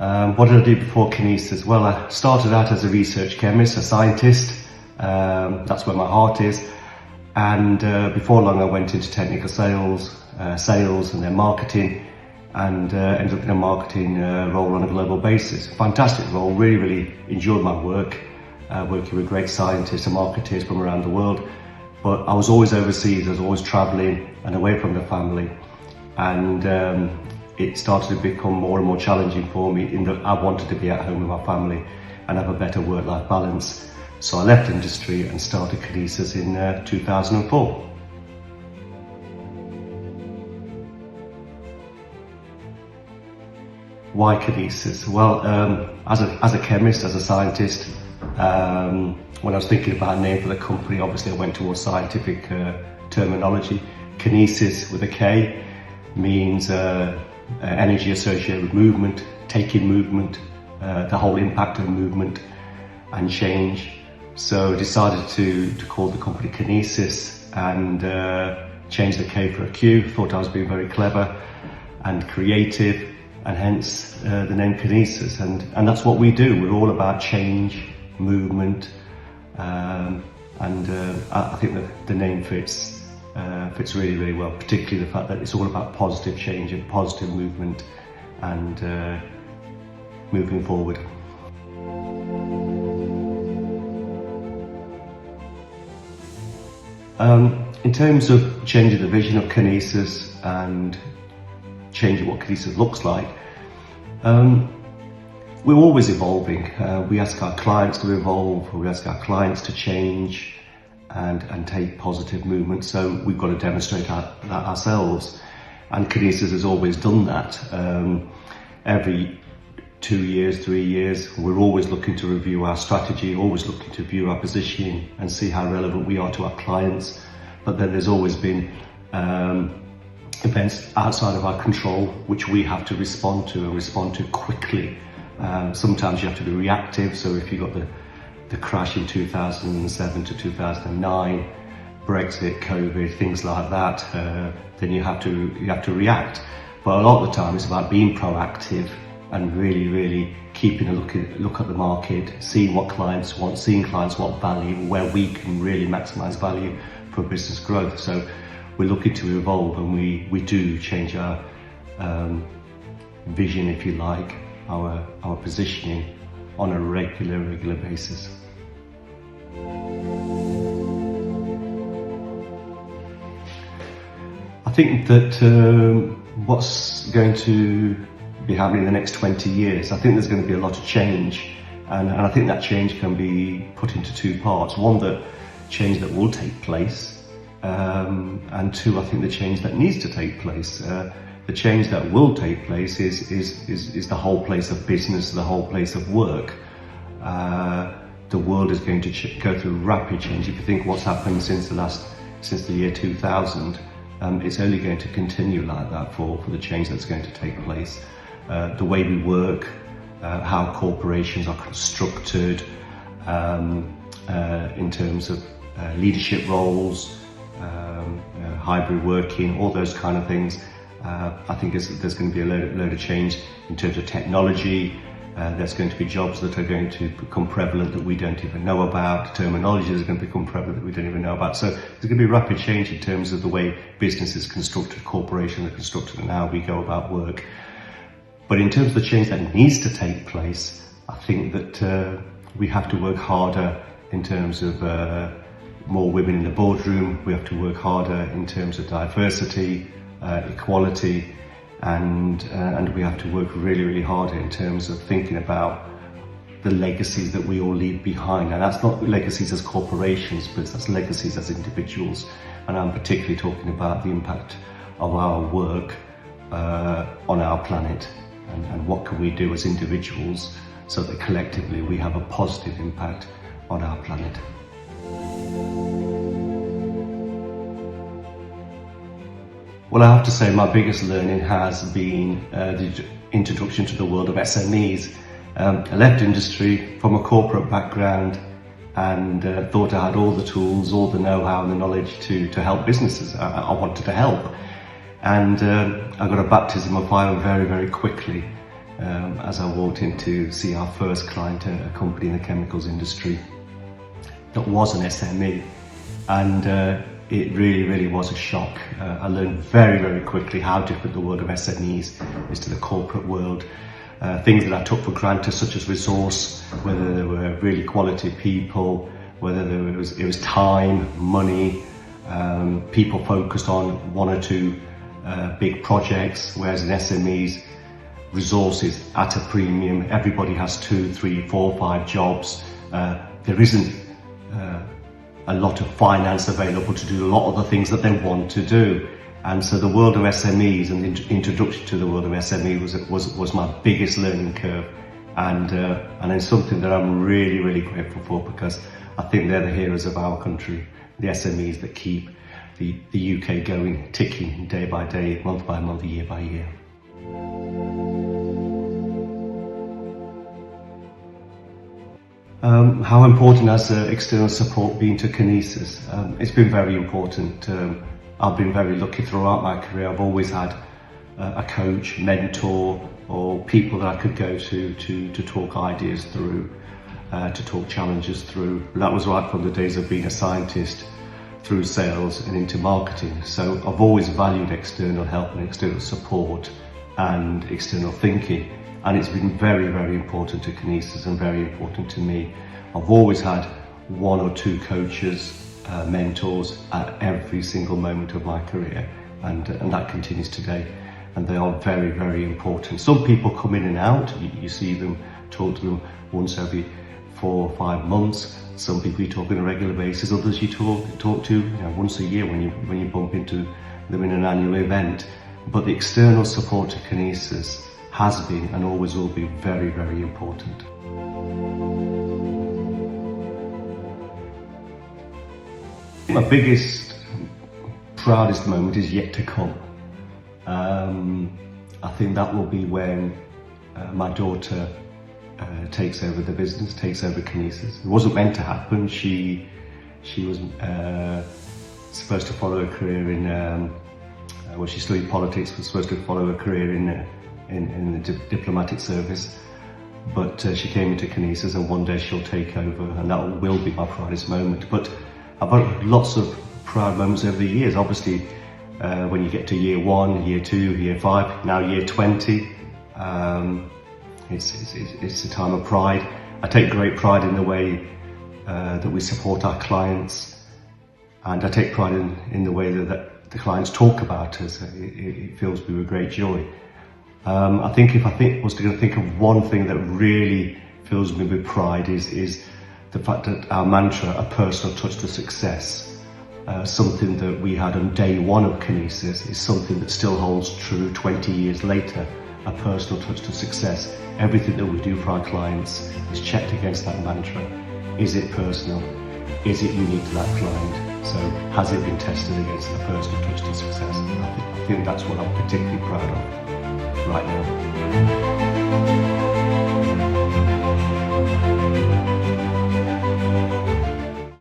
What did I do before Qinesis? Well, I started out as a research chemist, a scientist. That's where my heart is. And before long I went into technical sales and then marketing, and ended up in a marketing role on a global basis. Fantastic role, really enjoyed my work, working with great scientists and marketers from around the world. But I was always overseas, I was always traveling and away from the family. And it started to become more and more challenging for me in that I wanted to be at home with my family and have a better work-life balance. So I left industry and started Qinesis in 2004. Why Qinesis? Well, as a chemist, as a scientist, when I was thinking about a name for the company, obviously I went towards scientific terminology. Qinesis with a K means energy associated with movement, taking movement, the whole impact of movement and change. So I decided to call the company Qinesis and change the K for a Q. Thought I was being very clever and creative, and hence the name Qinesis. And that's what we do. We're all about change, movement, and I think that the name fits really well, particularly the fact that it's all about positive change and positive movement and moving forward. In terms of changing the vision of Qinesis and changing what Qinesis looks like, we're always evolving. We ask our clients to evolve, we ask our clients to change and take positive movement, so we've got to demonstrate that ourselves. And Qinesis has always done that. Every 2 years, 3 years, we're always looking to review our strategy, always looking to view our positioning and see how relevant we are to our clients. But then there's always been events outside of our control which we have to respond to and respond to quickly. Sometimes you have to be reactive, so if you got the crash in 2007 to 2009, Brexit, COVID, things like that, then you have to react. But a lot of the time it's about being proactive and really keeping a look at the market, seeing what clients want, seeing clients want value, where we can really maximize value for business growth. So we're looking to evolve, and we do change our vision, if you like, our positioning on a regular basis. I think that what's going to be happening in the next 20 years, I think there's going to be a lot of change, and I think that change can be put into two parts. One, the change that will take place, and two, I think the change that needs to take place. The change that will take place is the whole place of business, the whole place of work. The world is going to go through rapid change. If you think what's happened since the year 2000, it's only going to continue like that for the change that's going to take place. The way we work, how corporations are constructed, in terms of leadership roles, hybrid working, all those kind of things. I think there's going to be a load of change in terms of technology. There's going to be jobs that are going to become prevalent that we don't even know about. Terminology is going to become prevalent that we don't even know about. So there's going to be rapid change in terms of the way business is constructed, corporations are constructed, and how we go about work. But in terms of the change that needs to take place, I think that we have to work harder in terms of more women in the boardroom. We have to work harder in terms of diversity, equality, and we have to work really harder in terms of thinking about the legacies that we all leave behind. And that's not legacies as corporations, but that's legacies as individuals. And I'm particularly talking about the impact of our work on our planet, and what can we do as individuals so that collectively we have a positive impact on our planet. Well, I have to say my biggest learning has been the introduction to the world of SMEs. I left industry from a corporate background and thought I had all the tools, all the know-how and the knowledge to help businesses. I wanted to help. And I got a baptism of fire very quickly. as I walked in to see our first client, a company in the chemicals industry that was an SME, and it really was a shock. I learned very quickly how different the world of SMEs is to the corporate world. Things that I took for granted, such as resource, whether they were really quality people, whether it was time, money, people focused on one or two big projects, whereas in SMEs, resources at a premium. Everybody has 2, 3, 4, 5 jobs. There isn't a lot of finance available to do a lot of the things that they want to do. And so the world of SMEs and the introduction to the world of SME was my biggest learning curve. And it's something that I'm really grateful for, because I think they're the heroes of our country, the SMEs that keep the UK going, ticking day by day, month by month, year by year. How important has external support been to Qinesis? It's been very important. I've been very lucky throughout my career. I've always had a coach, mentor, or people that I could go to talk ideas through, to talk challenges through. That was right from the days of being a scientist through sales and into marketing. So I've always valued external help and external support and external thinking. And it's been very important to Qinesis and very important to me. I've always had 1 or 2 coaches, mentors at every single moment of my career, and that continues today. And they are very important. Some people come in and out. You see them, talk to them once every 4 or 5 months. Some people you talk on a regular basis. Others you talk to once a year when you bump into them in an annual event. But the external support to Qinesis has been and always will be very important. My biggest, proudest moment is yet to come. I think that will be when my daughter takes over the business, takes over Qinesis. It wasn't meant to happen. She was supposed to follow a career in, she studied politics, was supposed to follow a career in the diplomatic service, but she came into Qinesis, and one day she'll take over, and that will be my proudest moment. But I've had lots of proud moments over the years. Obviously, when you get to year 1, year 2, year 5, now year 20, it's a time of pride. I take great pride in the way that we support our clients, and I take pride in the way that the clients talk about us. It fills me with great joy. I think if I was going to think of one thing that really fills me with pride is the fact that our mantra, a personal touch to success, something that we had on day 1 of Qinesis, is something that still holds true 20 years later. A personal touch to success. Everything that we do for our clients is checked against that mantra. Is it personal? Is it unique to that client? So has it been tested against a personal touch to success? I think that's what I'm particularly proud of right now.